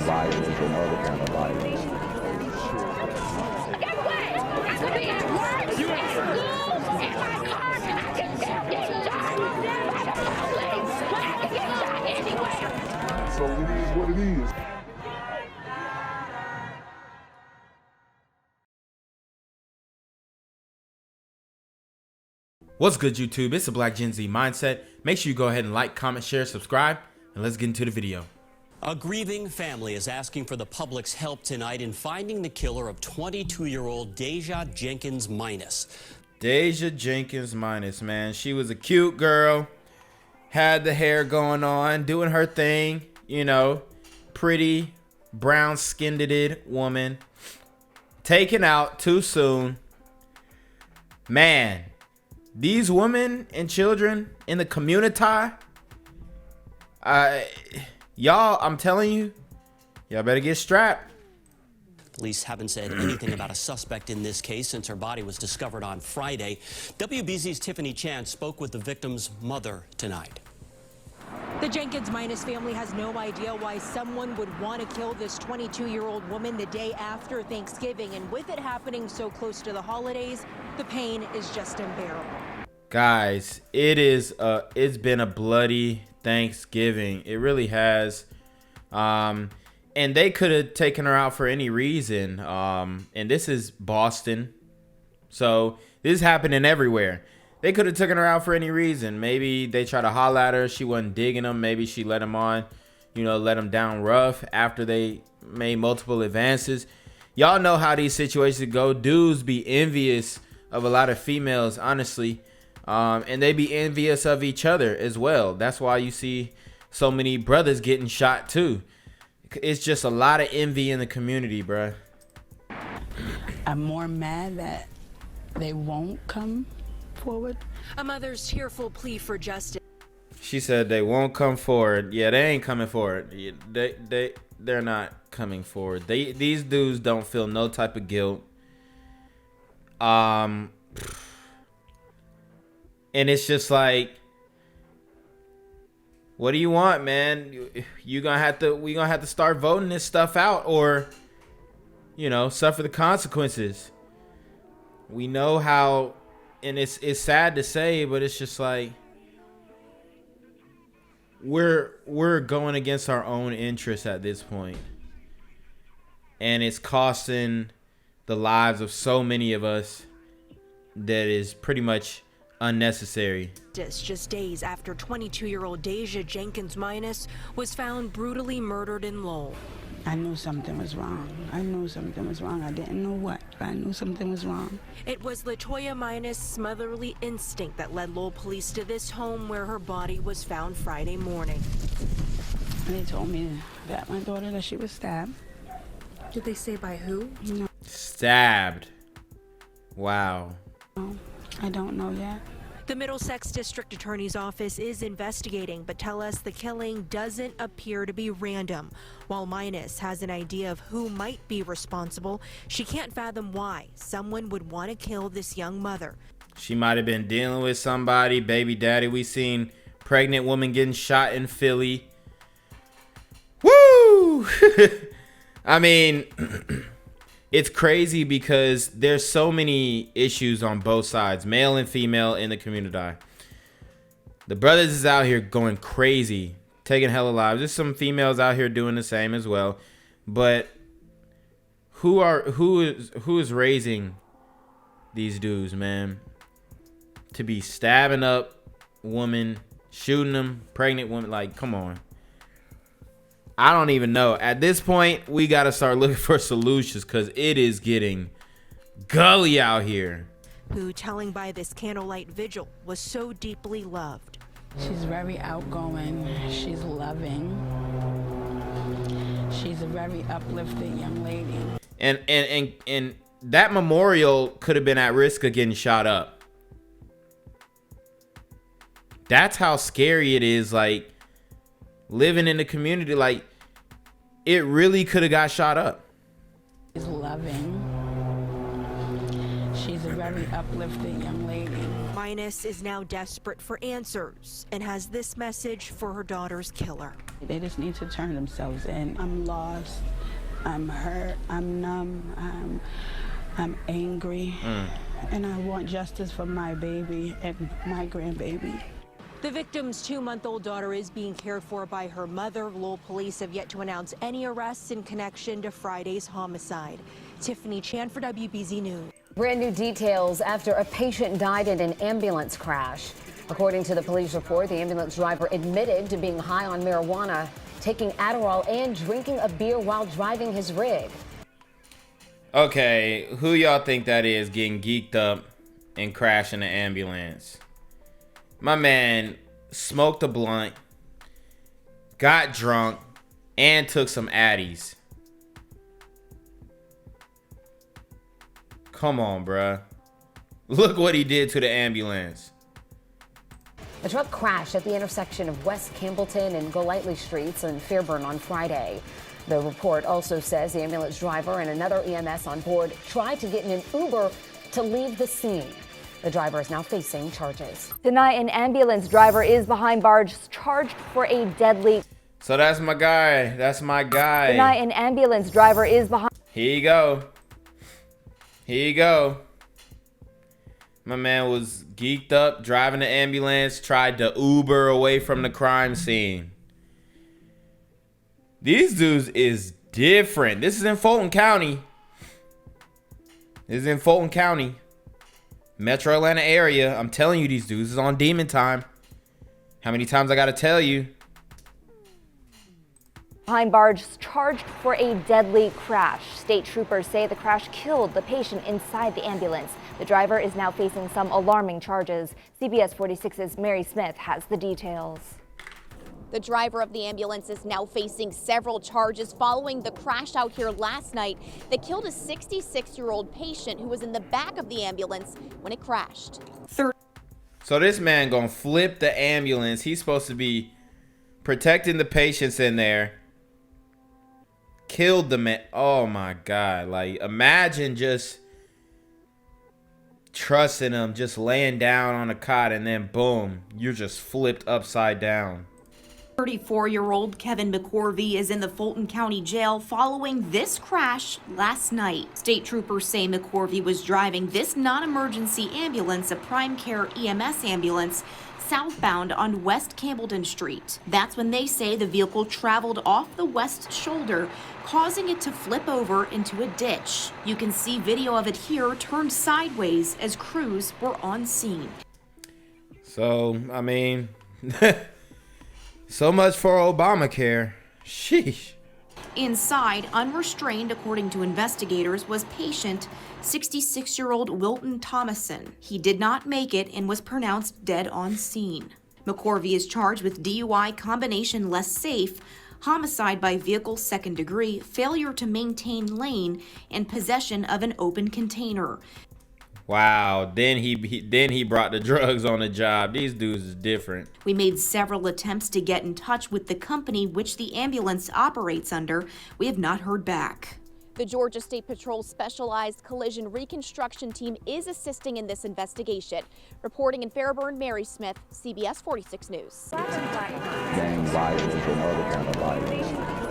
violence and other kind of violence. Get away! I could be at work, at school, in my car, and I can still get shot by the police. But I can get shot anywhere. So it is what it is. What's good, YouTube? It's the Black Gen Z Mindset. Make sure you go ahead and like, comment, share, subscribe, and let's get into the video. A grieving family is asking for the public's help tonight in finding the killer of 22-year-old Deja Jenkins Minus. Deja Jenkins Minus, man. She was a cute girl, had the hair going on, doing her thing, you know, pretty, brown-skinned woman. Taken out too soon. Man, these women and children in the community, y'all, I'm telling you, y'all better get strapped. Police haven't said anything about a suspect in this case since her body was discovered on Friday. WBZ's Tiffany Chan spoke with the victim's mother tonight. The Jenkins Minus family has no idea why someone would want to kill this 22-year-old woman the day after Thanksgiving. And with it happening so close to the holidays, the pain is just unbearable. Guys, it's been a bloody Thanksgiving. It really has. And they could have taken her out for any reason. And this is Boston. So this is happening everywhere. They could have taken her out for any reason. Maybe they tried to holler at her. She wasn't digging them. Maybe she let him on, you know, let him down rough after they made multiple advances. Y'all know how these situations go. Dudes be envious of a lot of females, honestly. And they be envious of each other as well. That's why you see so many brothers getting shot too. It's just a lot of envy in the community, bruh. I'm more mad that they won't come forward. A mother's tearful plea for justice. She said they won't come forward. Yeah, they ain't coming forward. They're not coming forward. These dudes don't feel no type of guilt. And it's just like, what do you want, man? We gonna have to start voting this stuff out, or, you know, suffer the consequences. We know how, and it's sad to say, but it's just like we're going against our own interests at this point, and it's costing the lives of so many of us that is pretty much unnecessary. Just days after 22-year-old Deja Jenkins Minus was found brutally murdered in Lowell. I knew something was wrong. I knew something was wrong. I didn't know what, but I knew something was wrong. It was LaToya Minus' motherly instinct that led Lowell police to this home where her body was found Friday morning. And they told me that my daughter, that she was stabbed. Did they say by who? No. Stabbed. Wow. No, I don't know yet. The Middlesex District Attorney's Office is investigating, but tell us the killing doesn't appear to be random. While Minus has an idea of who might be responsible, she can't fathom why someone would want to kill this young mother. She might have been dealing with somebody, baby daddy. We seen pregnant woman getting shot in Philly. Woo! I mean, it's crazy because there's so many issues on both sides, male and female, in the community. The brothers is out here going crazy, taking hella lives. There's some females out here doing the same as well. But who is raising these dudes, man? To be stabbing up women, shooting them, pregnant women, like, come on. I don't even know. At this point, we got to start looking for solutions because it is getting gully out here. Who, telling by this candlelight vigil, was so deeply loved. She's very outgoing. She's loving. She's a very uplifting young lady. And that memorial could have been at risk of getting shot up. That's how scary it is. Like, living in the community, like, it really could have got shot up. She's loving. She's a very uplifting young lady. Minus is now desperate for answers and has this message for her daughter's killer. They just need to turn themselves in. I'm lost, I'm hurt, I'm numb, I'm angry, and I want justice for my baby and my grandbaby. The victim's 2-month-old daughter is being cared for by her mother. Lowell police have yet to announce any arrests in connection to Friday's homicide. Tiffany Chan for WBZ News. Brand new details after a patient died in an ambulance crash. According to the police report, the ambulance driver admitted to being high on marijuana, taking Adderall, and drinking a beer while driving his rig. Okay, who y'all think that is getting geeked up and crashing the ambulance? My man smoked a blunt, got drunk, and took some Addies. Come on, bruh. Look what he did to the ambulance. A truck crashed at the intersection of West Campbellton and Golightly Streets in Fairburn on Friday. The report also says the ambulance driver and another EMS on board tried to get in an Uber to leave the scene. The driver is now facing charges. Tonight, an ambulance driver is behind bars charged for a deadly. So that's my guy. That's my guy. Tonight, an ambulance driver is behind. Here you go. Here you go. My man was geeked up, driving the ambulance, tried to Uber away from the crime scene. These dudes is different. This is in Fulton County. This is in Fulton County. Metro Atlanta area. I'm telling you, these dudes is on demon time. How many times I gotta tell you? Behind bars charged for a deadly crash. State troopers say the crash killed the patient inside the ambulance. The driver is now facing some alarming charges. CBS 46's Mary Smith has the details. The driver of the ambulance is now facing several charges following the crash out here last night that killed a 66-year-old patient who was in the back of the ambulance when it crashed. So this man gonna flip the ambulance. He's supposed to be protecting the patients in there. Killed the man. Oh my God. Like, imagine just trusting him, just laying down on a cot, and then boom, you're just flipped upside down. 34-year-old Kevin McCorvey is in the Fulton County Jail following this crash last night. State troopers say McCorvey was driving this non-emergency ambulance, a Prime Care EMS ambulance, southbound on West Campbellton Street. That's when they say the vehicle traveled off the west shoulder, causing it to flip over into a ditch. You can see video of it here turned sideways as crews were on scene. So, I mean... So much for Obamacare. Sheesh. Inside, unrestrained, according to investigators, was patient 66-year-old Wilton Thomason. He did not make it and was pronounced dead on scene. McCorvey is charged with DUI combination less safe, homicide by vehicle second degree, failure to maintain lane, and possession of an open container. Wow, then he brought the drugs on the job. These dudes is different. We made several attempts to get in touch with the company which the ambulance operates under. We have not heard back. The Georgia State Patrol Specialized Collision Reconstruction Team is assisting in this investigation. Reporting in Fairburn, Mary Smith, CBS 46 News. Gang violence and other kind of violence.